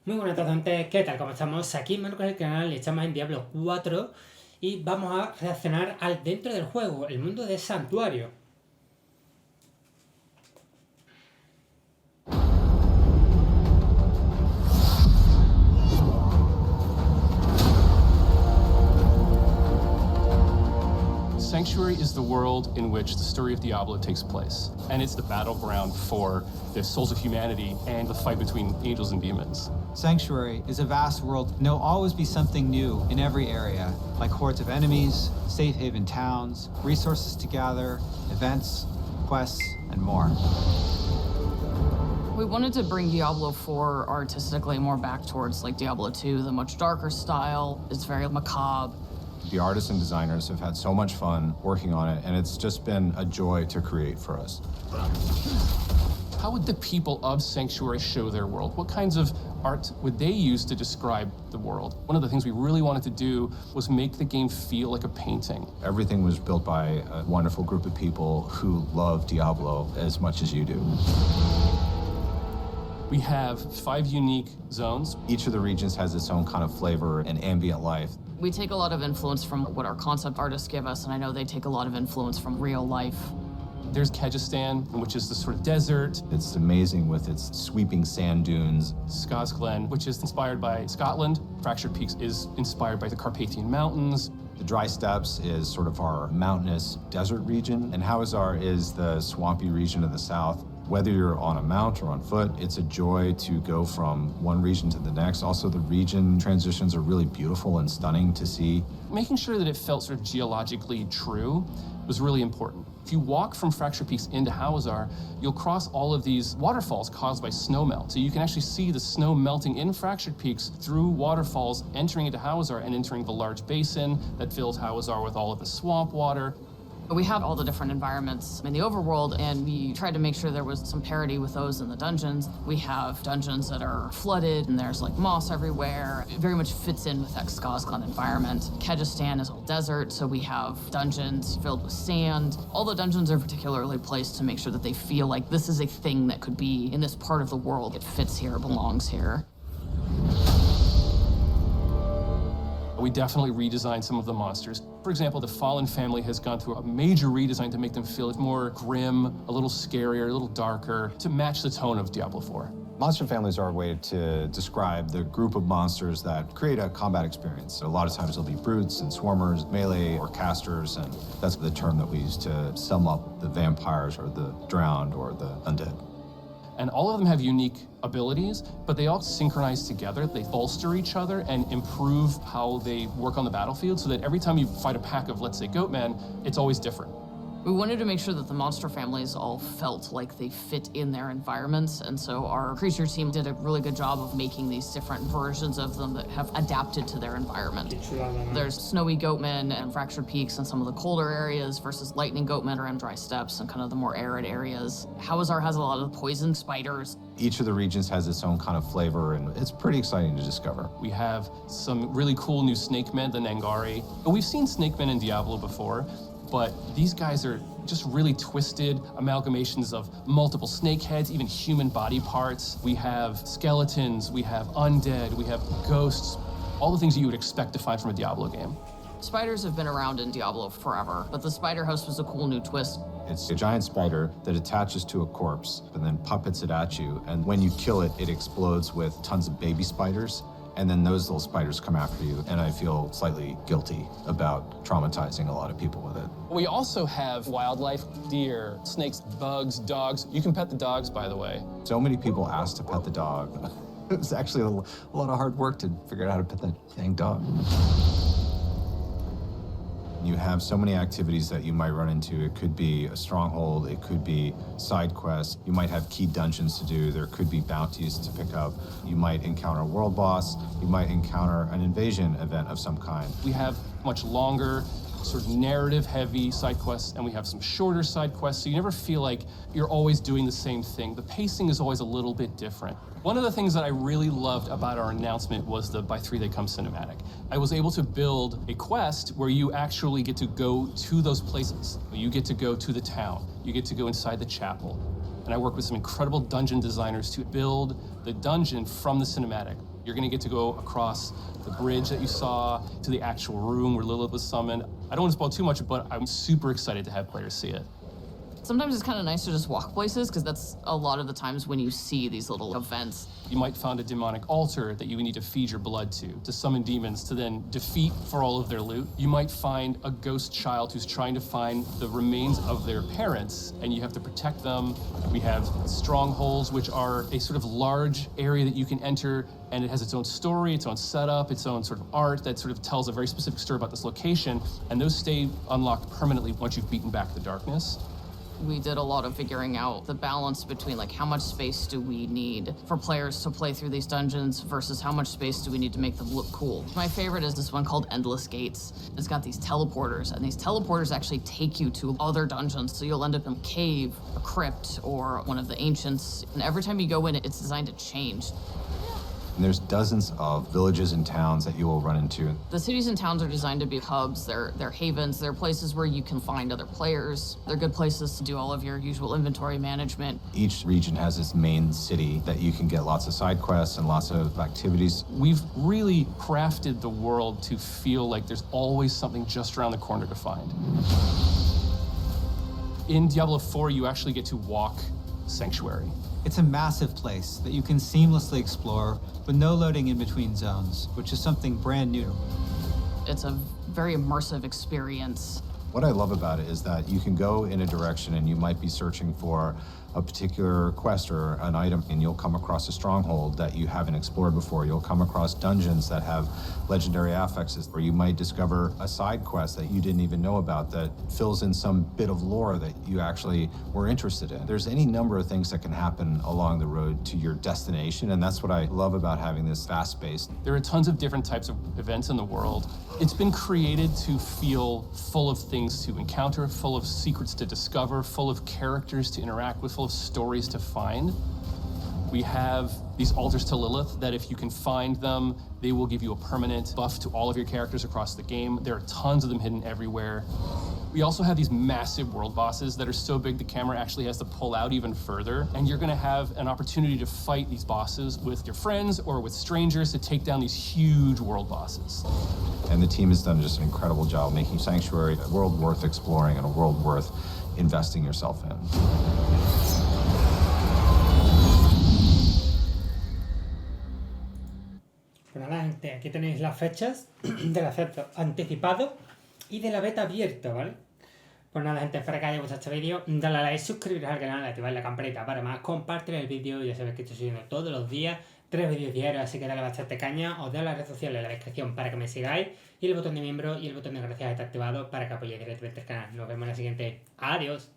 Muy buenas a todos, gente. ¿Qué tal? ¿Cómo estamos? Aquí en Marcos del canal, estamos en Diablo 4 y vamos a reaccionar al dentro del juego, el mundo de Santuario. Sanctuary is the world in which the story of Diablo takes place, and it's the battleground for the souls of humanity and the fight between angels and demons. Sanctuary is a vast world, and there'll always be something new in every area, like hordes of enemies, safe haven towns, resources to gather, events, quests, and more. We wanted to bring Diablo 4 artistically more back towards like Diablo 2, the much darker style. It's very macabre. The artists and designers have had so much fun working on it, and it's just been a joy to create for us. How would the people of Sanctuary show their world? What kinds of art would they use to describe the world? One of the things we really wanted to do was make the game feel like a painting. Everything was built by a wonderful group of people who love Diablo as much as you do. We have 5 unique zones. Each of the regions has its own kind of flavor and ambient life. We take a lot of influence from what our concept artists give us, and I know they take a lot of influence from real life. There's Kegistan, which is the sort of desert. It's amazing with its sweeping sand dunes. Glen, which is inspired by Scotland. Fractured Peaks is inspired by the Carpathian Mountains. The Dry Steppes is sort of our mountainous desert region, and Hawazar is the swampy region of the south. Whether you're on a mount or on foot, it's a joy to go from one region to the next. Also, the region transitions are really beautiful and stunning to see. Making sure that it felt sort of geologically true was really important. If you walk from Fractured Peaks into Hawazar, you'll cross all of these waterfalls caused by snowmelt. So you can actually see the snow melting in Fractured Peaks through waterfalls, entering into Hawazar and entering the large basin that fills Hawazar with all of the swamp water. We have all the different environments in the overworld, and we tried to make sure there was some parity with those in the dungeons. We have dungeons that are flooded, and there's like moss everywhere. It very much fits in with that Glen environment. Kegistan is all desert, so we have dungeons filled with sand. All the dungeons are particularly placed to make sure that they feel like this is a thing that could be in this part of the world. It fits here, it belongs here. We definitely redesigned some of the monsters. For example, the Fallen family has gone through a major redesign to make them feel more grim, a little scarier, a little darker, to match the tone of Diablo 4. Monster families are a way to describe the group of monsters that create a combat experience. So a lot of times it'll be brutes and swarmers, melee or casters, and that's the term that we use to sum up the vampires or the drowned or the undead. And all of them have unique abilities, but they all synchronize together. They bolster each other and improve how they work on the battlefield so that every time you fight a pack of, let's say, goatmen, it's always different. We wanted to make sure that the monster families all felt like they fit in their environments, and so our creature team did a really good job of making these different versions of them that have adapted to their environment. There's snowy goatmen and Fractured Peaks in some of the colder areas versus lightning goatmen around Dry Steppes and kind of the more arid areas. Hawazar has a lot of poison spiders. Each of the regions has its own kind of flavor, and it's pretty exciting to discover. We have some really cool new snake men, the Nangari. We've seen snake men in Diablo before, but these guys are just really twisted amalgamations of multiple snake heads, even human body parts. We have skeletons, we have undead, we have ghosts, all the things that you would expect to find from a Diablo game. Spiders have been around in Diablo forever, but the spider host was a cool new twist. It's a giant spider that attaches to a corpse and then puppets it at you, and when you kill it, it explodes with tons of baby spiders. And then those little spiders come after you, and I feel slightly guilty about traumatizing a lot of people with it. We also have wildlife, deer, snakes, bugs, dogs. You can pet the dogs, by the way. So many people asked to pet the dog. It was actually a lot of hard work to figure out how to pet that dang dog. You have so many activities that you might run into. It could be a stronghold, it could be side quests. You might have key dungeons to do. There could be bounties to pick up. You might encounter a world boss. You might encounter an invasion event of some kind. We have much longer, sort of narrative-heavy side quests, and we have some shorter side quests, so you never feel like you're always doing the same thing. The pacing is always a little bit different. One of the things that I really loved about our announcement was the By 3 They Come cinematic. I was able to build a quest where you actually get to go to those places. You get to go to the town. You get to go inside the chapel. and I work with some incredible dungeon designers to build the dungeon from the cinematic. You're gonna get to go across the bridge that you saw to the actual room where Lilith was summoned. I don't want to spoil too much, but I'm super excited to have players see it. Sometimes it's kind of nice to just walk places, because that's a lot of the times when you see these little events. You might find a demonic altar that you would need to feed your blood to summon demons to then defeat for all of their loot. You might find a ghost child who's trying to find the remains of their parents, and you have to protect them. We have strongholds, which are a sort of large area that you can enter, and it has its own story, its own setup, its own sort of art that sort of tells a very specific story about this location, and those stay unlocked permanently once you've beaten back the darkness. We did a lot of figuring out the balance between like how much space do we need for players to play through these dungeons versus how much space do we need to make them look cool. My favorite is this one called Endless Gates. It's got these teleporters, and these teleporters actually take you to other dungeons. So you'll end up in a cave, a crypt, or one of the ancients. And every time you go in, it's designed to change. And there's dozens of villages and towns that you will run into. The cities and towns are designed to be hubs. They're havens. They're places where you can find other players. They're good places to do all of your usual inventory management. Each region has its main city that you can get lots of side quests and lots of activities. We've really crafted the world to feel like there's always something just around the corner to find. In Diablo 4, you actually get to walk Sanctuary. It's a massive place that you can seamlessly explore with no loading in between zones, which is something brand new. It's a very immersive experience. What I love about it is that you can go in a direction and you might be searching for a particular quest or an item, and you'll come across a stronghold that you haven't explored before. You'll come across dungeons that have legendary affixes, or you might discover a side quest that you didn't even know about that fills in some bit of lore that you actually were interested in. There's any number of things that can happen along the road to your destination, and that's what I love about having this fast space. There are tons of different types of events in the world. It's been created to feel full of things to encounter, full of secrets to discover, full of characters to interact with, full of stories to find. We have these altars to Lilith that if you can find them, they will give you a permanent buff to all of your characters across the game. There are tons of them hidden everywhere. We also have these massive world bosses that are so big the camera actually has to pull out even further, and you're gonna have an opportunity to fight these bosses with your friends or with strangers to take down these huge world bosses. And the team has done just an incredible job making Sanctuary a world worth exploring and a world worth investing yourself in. Pues nada, gente, aquí tenéis las fechas del acceso anticipado y de la beta abierta, ¿vale? Pues nada, gente, espero que haya gustado este vídeo. Dale a like, suscribiros al canal, activar la campanita para más, compartir el vídeo. Ya sabéis que estoy subiendo todos los días 3 vídeos diarios, así que dale bastante caña. Os dejo las redes sociales en la descripción para que me sigáis, y el botón de miembro y el botón de gracias está activado para que apoyéis directamente el canal. Nos vemos en la siguiente. Adiós.